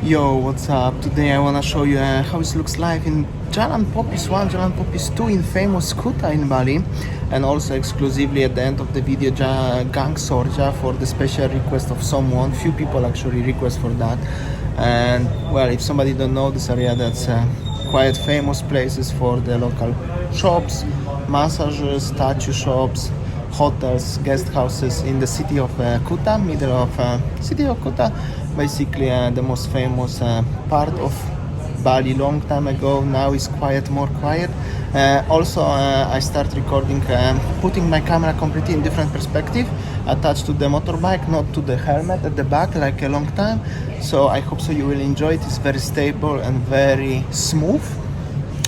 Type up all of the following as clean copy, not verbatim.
Yo, what's up? Today I wanna show you how it looks like in Jalan Popis 1, Jalan Popis 2 in famous Kuta in Bali, and also exclusively at the end of the video Gang Sorja for the special request of someone. Few people actually request for that. And well, if somebody don't know this area, that's quite famous places for the local shops, massages, tattoo shops, hotels, guest houses in the city of Kuta, middle of city of Kuta, basically the most famous part of Bali long time ago. Now is more quiet. Also, I start recording, putting my camera completely in different perspective, attached to the motorbike, not to the helmet at the back like a long time. So I hope so you will enjoy it. It's very stable and very smooth.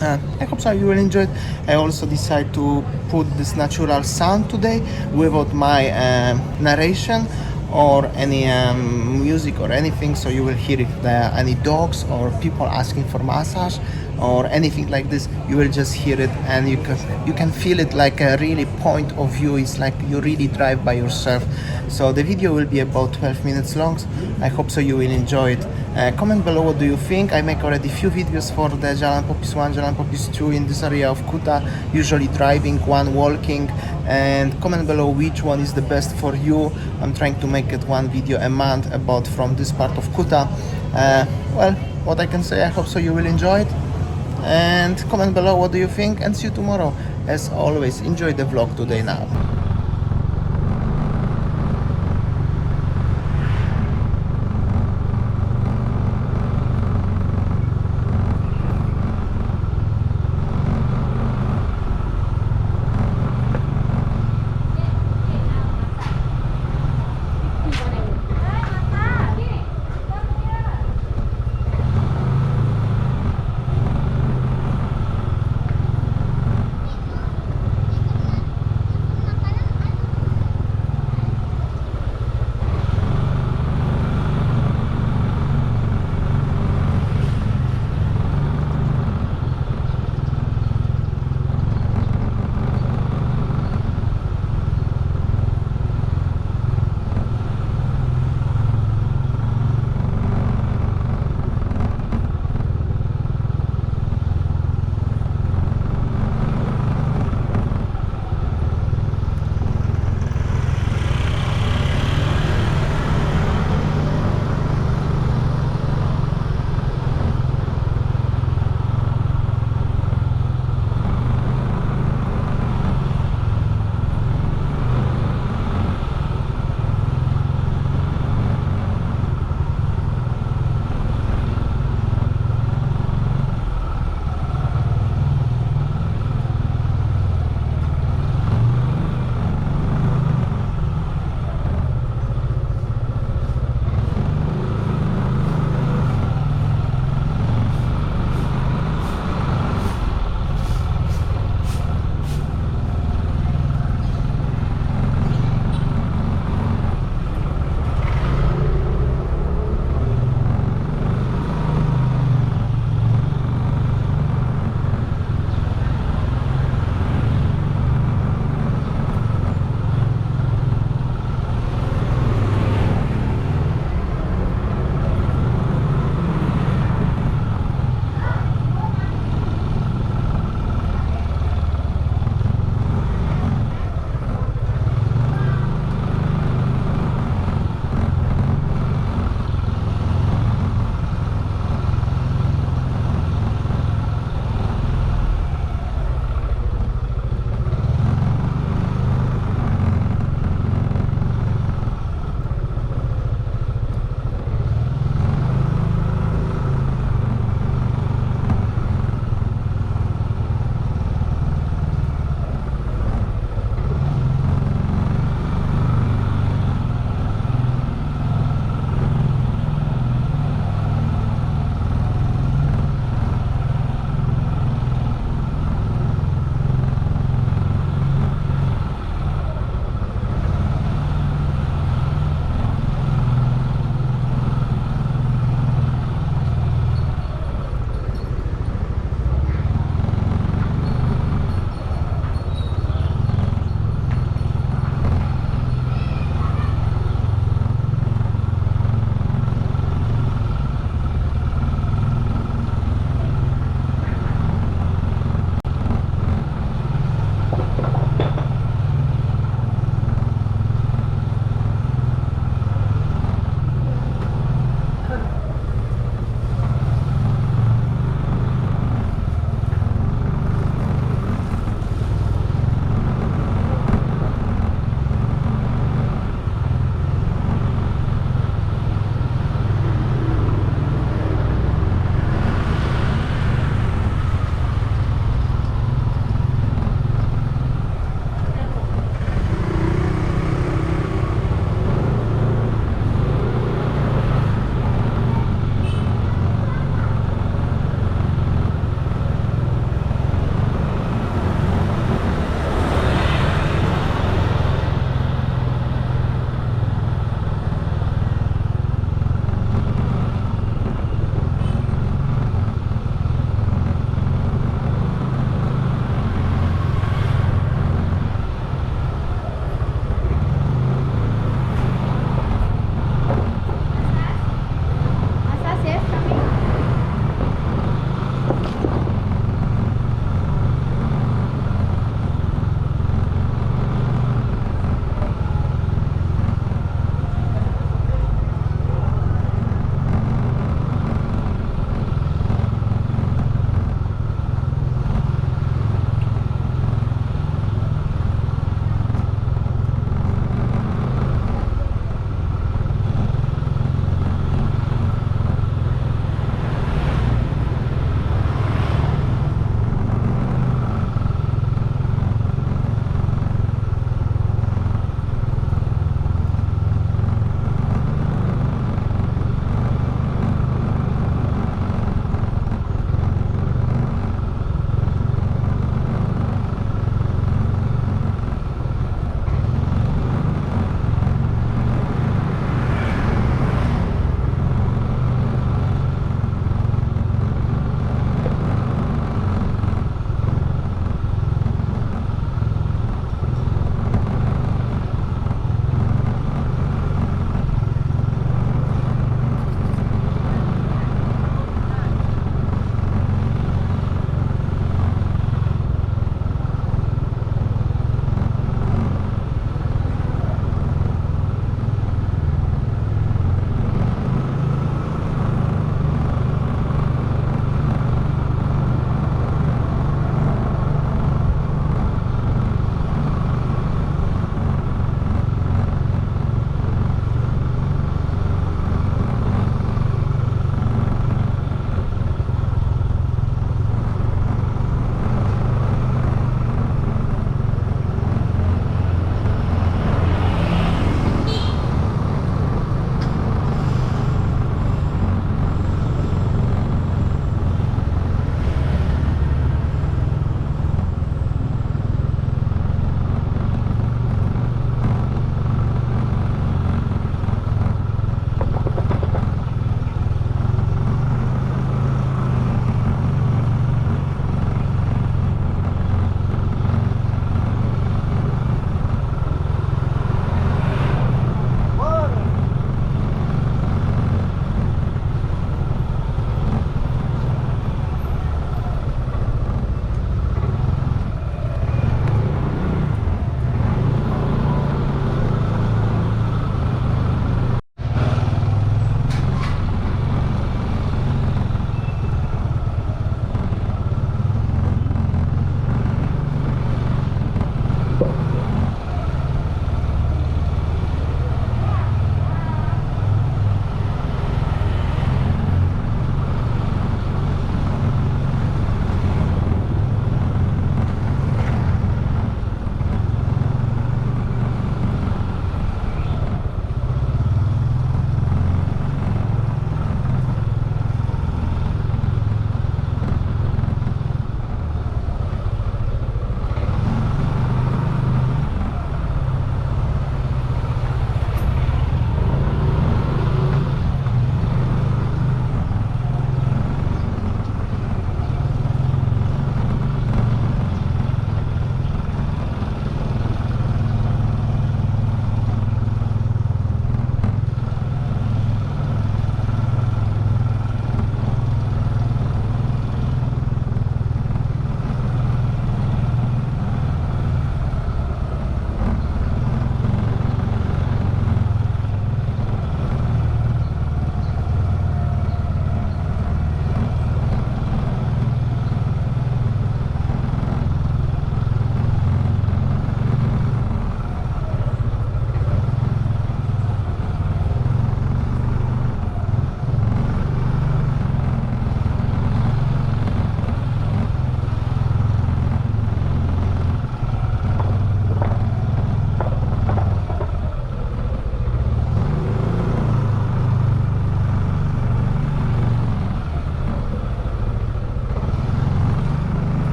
I hope so you will enjoy it. I also decided to put this natural sound today without my narration or any music or anything, so you will hear it any dogs or people asking for massage or anything like this. You will just hear it, and you can feel it like a really point of view. It's like you really drive by yourself. So the video will be about 12 minutes long. I hope so you will enjoy it. Comment below what do you think. I make already few videos for the Jalan Popis 1, Jalan Popis 2 in this area of Kuta, usually driving, one walking, and comment below which one is the best for you. I'm trying to make it one video a month about from this part of Kuta. Well, what I can say, I hope so you will enjoy it, and comment below what do you think, and see you tomorrow. As always, enjoy the vlog today now.